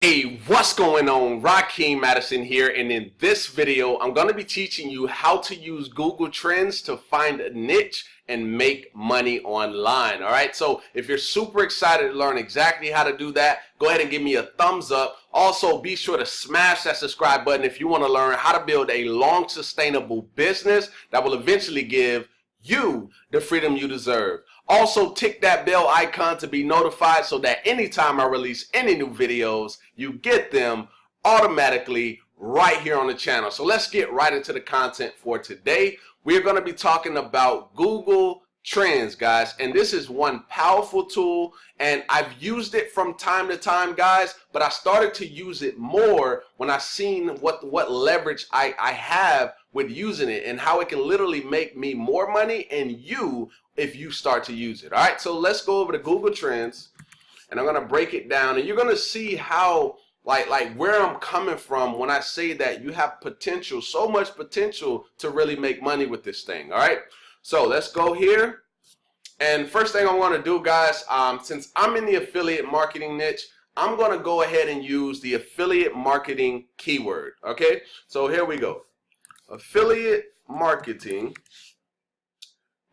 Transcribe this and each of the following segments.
Hey, what's going on? Rakeem Madison here, and in this video, I'm going to be teaching you how to use Google Trends to find a niche and make money online. All right, so if you're super excited to learn exactly how to do that, go ahead and give me a thumbs up. Also, be sure to smash that subscribe button if you want to learn how to build a long, sustainable business that will eventually give you the freedom you deserve. Also, tick that bell icon to be notified so that anytime I release any new videos, you get them automatically right here on the channel. So let's get right into the content for today. We're going to be talking about Google Trends, guys, and this is one powerful tool, and I've used it from time to time, guys, but I started to use it more when I seen what leverage I have with using it and how it can literally make me more money and you if you start to use it. All right, so let's go over to Google Trends, and I'm gonna break it down, and you're gonna see how like where I'm coming from when I say that you have potential, so much potential to really make money with this thing. All right, so let's go here, and first thing I want to do, guys, since I'm in the affiliate marketing niche, I'm gonna go ahead and use the affiliate marketing keyword. Okay, so here we go. Affiliate marketing.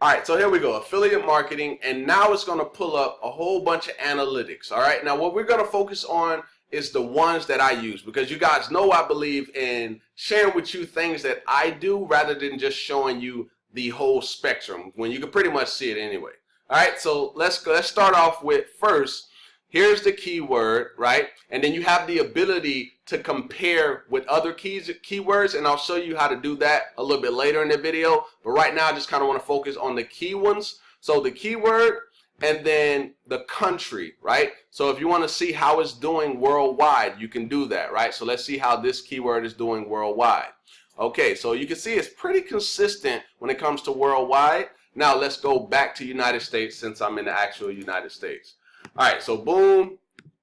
All right, so here we go, affiliate marketing, and now it's going to pull up a whole bunch of analytics. All right, now what we're going to focus on is the ones that I use, because you guys know I believe in sharing with you things that I do rather than just showing you the whole spectrum when you can pretty much see it anyway. All right, so let's start off with first. Here's the keyword, right? And then you have the ability to compare with other keywords, and I'll show you how to do that a little bit later in the video. But right now, I just kind of want to focus on the key ones. So the keyword and then the country, right? So if you want to see how it's doing worldwide, you can do that, right? So let's see how this keyword is doing worldwide. Okay, so you can see it's pretty consistent when it comes to worldwide. Now let's go back to United States since I'm in the actual United States. All right, so boom,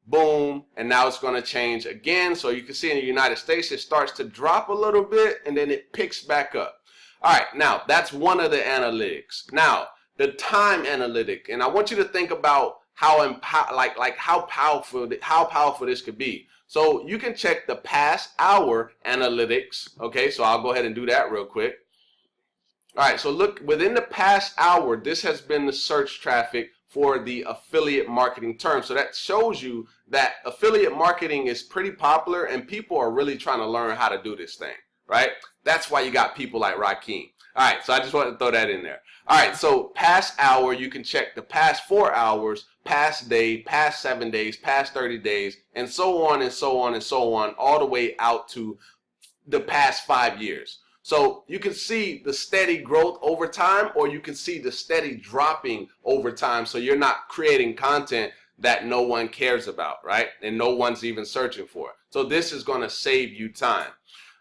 boom, and now it's going to change again. So you can see in the United States, it starts to drop a little bit, and then it picks back up. All right, now that's one of the analytics. Now, the time analytic, and I want you to think about how how powerful this could be. So you can check the past hour analytics. Okay, so I'll go ahead and do that real quick. All right, so look, within the past hour, this has been the search traffic for the affiliate marketing term. So that shows you that affiliate marketing is pretty popular and people are really trying to learn how to do this thing, right? That's why you got people like Rakeem. All right, so I just wanted to throw that in there. All right, so past hour, you can check the past 4 hours, past day, past 7 days, past 30 days, and so on and so on and so on, all the way out to the past 5 years. So you can see the steady growth over time, or you can see the steady dropping over time. So you're not creating content that no one cares about, right? And no one's even searching for. So this is going to save you time.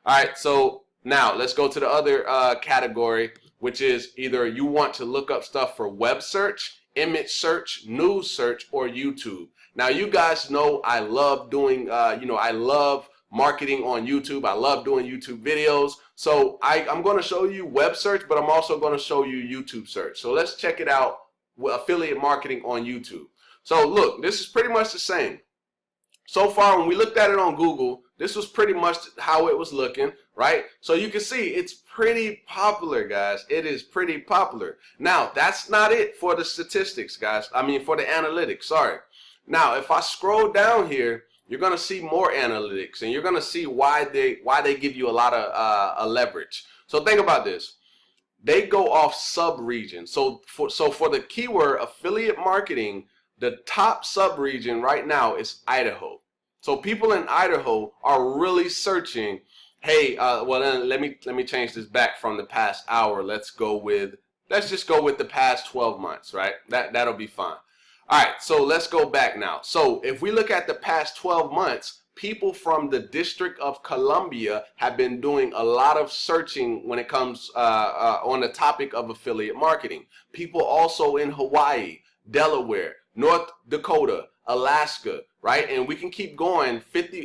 All right, so now let's go to the other category, which is either you want to look up stuff for web search, image search, news search, or YouTube. Now you guys know I love doing, I love marketing on YouTube. I love doing YouTube videos. So I'm going to show you web search, but I'm also going to show you YouTube search. So let's check it out with affiliate marketing on YouTube. So look, this is pretty much the same. So far, when we looked at it on Google, this was pretty much how it was looking, right? So you can see it's pretty popular, guys. It is pretty popular. Now, that's not it for the statistics, guys. I mean, for the analytics, sorry. Now, if I scroll down here, you're going to see more analytics, and you're going to see why they give you a lot of a leverage. So think about this. They go off sub-region. So for the keyword affiliate marketing, the top sub-region right now is Idaho. So people in Idaho are really searching, hey, well then let me change this back from the past hour. Let's just go with the past 12 months, right? That'll be fine. All right, so let's go back now. So if we look at the past 12 months, people from the District of Columbia have been doing a lot of searching when it comes on the topic of affiliate marketing. People also in Hawaii, Delaware, North Dakota, Alaska, right? And we can keep going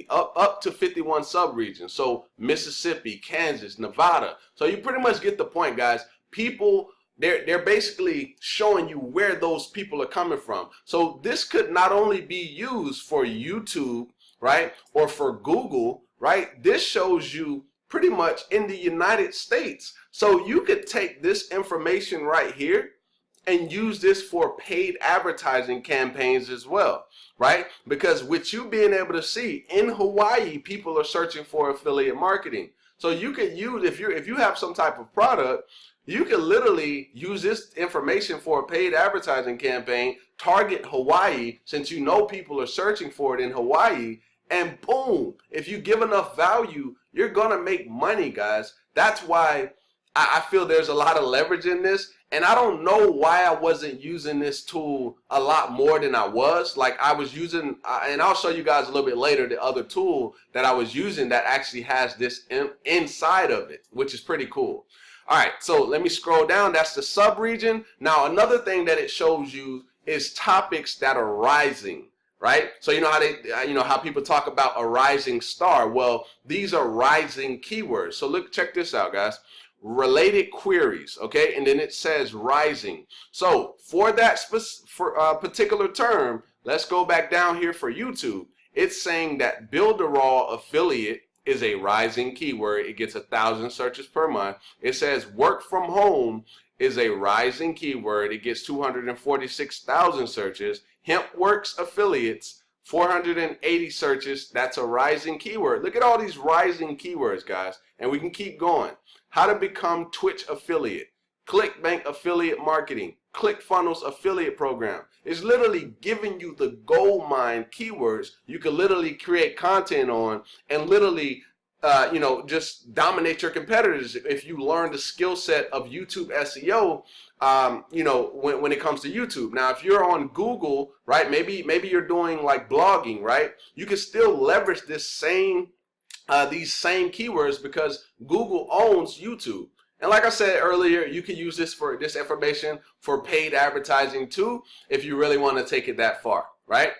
up to 51 subregions. So Mississippi, Kansas, Nevada. So you pretty much get the point, guys. People, they're basically showing you where those people are coming from. So this could not only be used for YouTube right? Or for Google, right? This shows you pretty much in the United States. So you could take this information right here and use this for paid advertising campaigns as well, right? Because with you being able to see in Hawaii, people are searching for affiliate marketing. So you could use, if you have some type of product, you can literally use this information for a paid advertising campaign, target Hawaii, since you know people are searching for it in Hawaii, and boom, if you give enough value, you're gonna make money, guys. That's why I feel there's a lot of leverage in this, and I don't know why I wasn't using this tool a lot more than I was. Like I was using, and I'll show you guys a little bit later, the other tool that I was using that actually has this inside of it, which is pretty cool. All right, so let me scroll down. That's the sub-region. Now, another thing that it shows you is topics that are rising, right? So you know how how people talk about a rising star. Well, these are rising keywords. So look, check this out, guys. Related queries, okay, and then it says rising. So for that particular term, let's go back down here for YouTube. It's saying that Builderall affiliate is a rising keyword. It gets 1,000 searches per month. It says work from home is a rising keyword. It gets 246,000 searches. HempWorks affiliates, 480 searches. That's a rising keyword. Look at all these rising keywords, guys, and we can keep going. How to become Twitch affiliate, ClickBank affiliate marketing, ClickFunnels affiliate program. It's literally giving you the gold mine keywords you can literally create content on and literally just dominate your competitors if you learn the skill set of YouTube SEO, when it comes to YouTube. Now, if you're on Google, right, maybe you're doing like blogging, right, you can still leverage this these same keywords because Google owns YouTube. And like I said earlier, you can use this information for paid advertising too, if you really want to take it that far, right?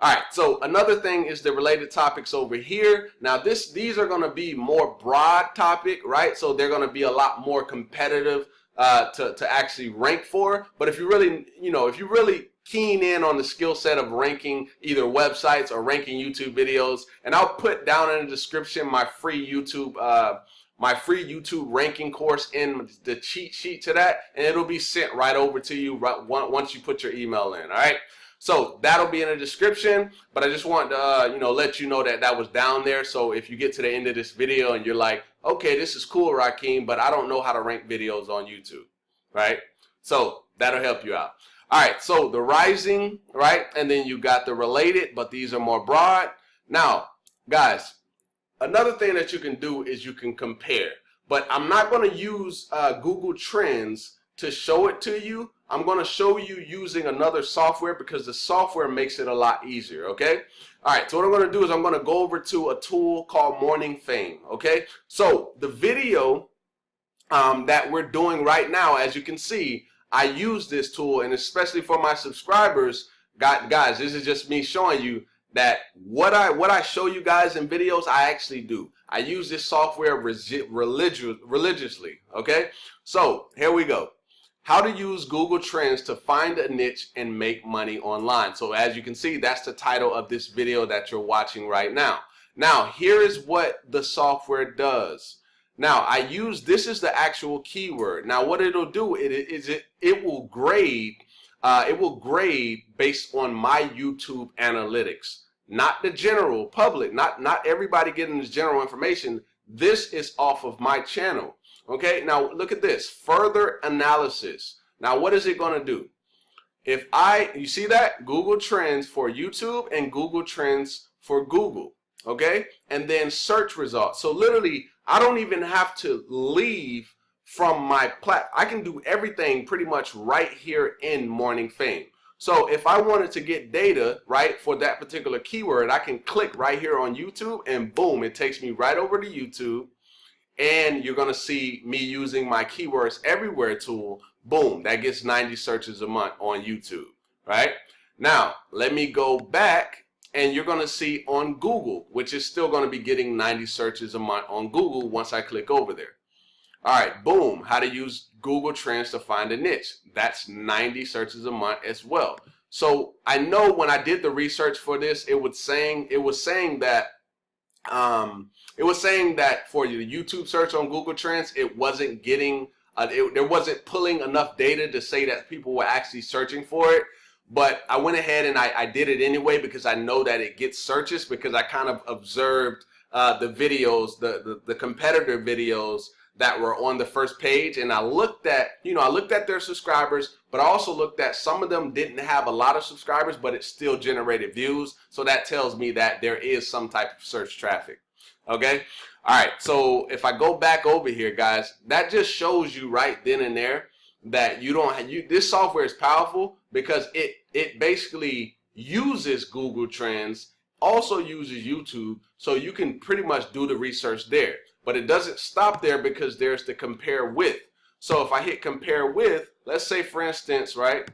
All right, so another thing is the related topics over here. Now these are going to be more broad topic, right? So they're going to be a lot more competitive to actually rank for. But if you really, if you really keen in on the skill set of ranking either websites or ranking YouTube videos, and I'll put down in the description my free YouTube ranking course in the cheat sheet to that, and it'll be sent right over to you once you put your email in. All right, so that'll be in the description, but I just want to let you know that was down there. So if you get to the end of this video and you're like, okay, this is cool, Rakeem, but I don't know how to rank videos on YouTube, right? So that'll help you out. All right, so the rising, right, and then you got the related, but these are more broad. Now, guys, another thing that you can do is you can compare, but I'm not going to use Google Trends to show it to you. I'm going to show you using another software because the software makes it a lot easier, okay? All right, so what I'm going to do is I'm going to go over to a tool called Morning Fame, okay? So the video that we're doing right now, as you can see, I use this tool, and especially for my subscribers, guys, this is just me showing you that what I show you guys in videos, I actually do. I use this software religiously, okay? So here we go. How to use Google Trends to find a niche and make money online. So as you can see, that's the title of this video that you're watching right now. Now, here is what the software does. Now, this is the actual keyword. Now, what it'll do it will grade based on my YouTube analytics, not the general public, not everybody getting this general information. This is off of my channel. Okay, now look at this, further analysis. Now, what is it going to do? You see that? Google Trends for YouTube and Google Trends for Google, okay? And then search results. So literally, I don't even have to leave from my platform. I can do everything pretty much right here in Morning Fame. So if I wanted to get data, right, for that particular keyword, I can click right here on YouTube and boom, it takes me right over to YouTube. And you're going to see me using my Keywords Everywhere tool. Boom, that gets 90 searches a month on YouTube, right? Now, let me go back, and you're going to see on Google, which is still going to be getting 90 searches a month on Google once I click over there. All right, boom, how to use Google Trends to find a niche. That's 90 searches a month as well. So I know when I did the research for this, it was saying that for the YouTube search on Google Trends, it wasn't getting there wasn't pulling enough data to say that people were actually searching for it. But I went ahead and I did it anyway because I know that it gets searches, because I kind of observed the videos, the competitor videos that were on the first page, and I looked at their subscribers, but I also looked at some of them didn't have a lot of subscribers, but it still generated views. So that tells me that there is some type of search traffic. Okay. All right. So if I go back over here, guys, that just shows you right then and there that this software is powerful because it basically uses Google Trends, also uses YouTube, so you can pretty much do the research there. But it doesn't stop there, because there's the compare with. So if I hit compare with, let's say for instance, right,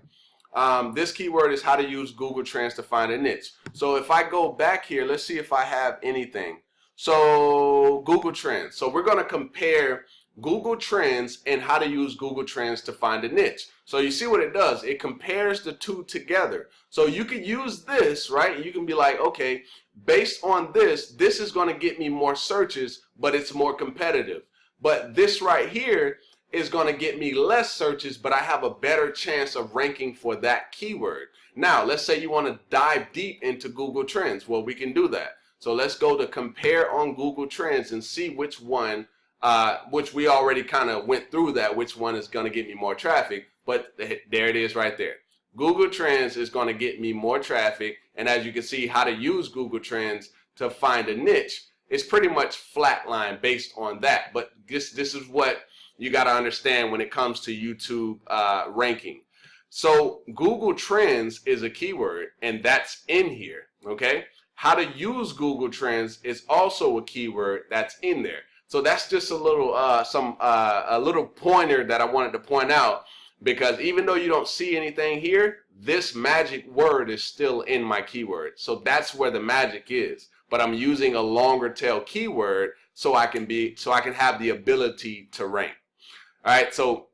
this keyword is how to use Google Trends to find a niche. So if I go back here, let's see if I have anything. So Google Trends. So we're going to compare Google Trends and how to use Google Trends to find a niche. So you see what it does? It compares the two together. So you can use this, right? You can be like, okay, based on this is going to get me more searches, but it's more competitive. But this right here is going to get me less searches, but I have a better chance of ranking for that keyword. Now, let's say you want to dive deep into Google Trends. Well, we can do that. So let's go to compare on Google Trends and see which one, which we already kind of went through that, which one is going to get me more traffic. But there it is right there. Google Trends is going to get me more traffic. And as you can see, how to use Google Trends to find a niche is pretty much flatline based on that. But this is what you got to understand when it comes to YouTube ranking. So Google Trends is a keyword, and that's in here. Okay. How to use Google Trends is also a keyword that's in there. So that's just a little a little pointer that I wanted to point out, because even though you don't see anything here, this magic word is still in my keyword. So that's where the magic is. But I'm using a longer tail keyword so I can have the ability to rank. All right, so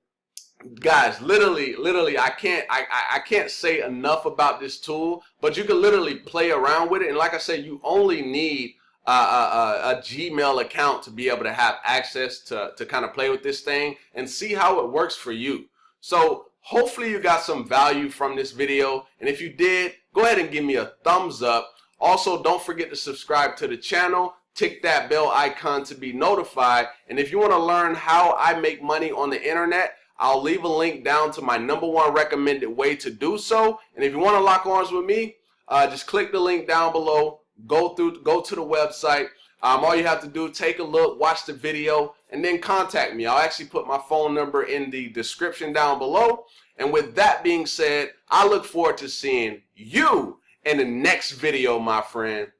guys, literally I can't say enough about this tool, but you can literally play around with it. And like I said, you only need a Gmail account to be able to have access to kind of play with this thing and see how it works for you. So hopefully you got some value from this video, and if you did, go ahead and give me a thumbs up. Also, don't forget to subscribe to the channel, tick that bell icon to be notified, and if you want to learn how I make money on the internet, I'll leave a link down to my #1 recommended way to do so. And if you want to lock arms with me, just click the link down below, go to the website. All you have to do, take a look, watch the video, and then contact me. I'll actually put my phone number in the description down below. And with that being said, I look forward to seeing you in the next video, my friend.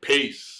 Peace.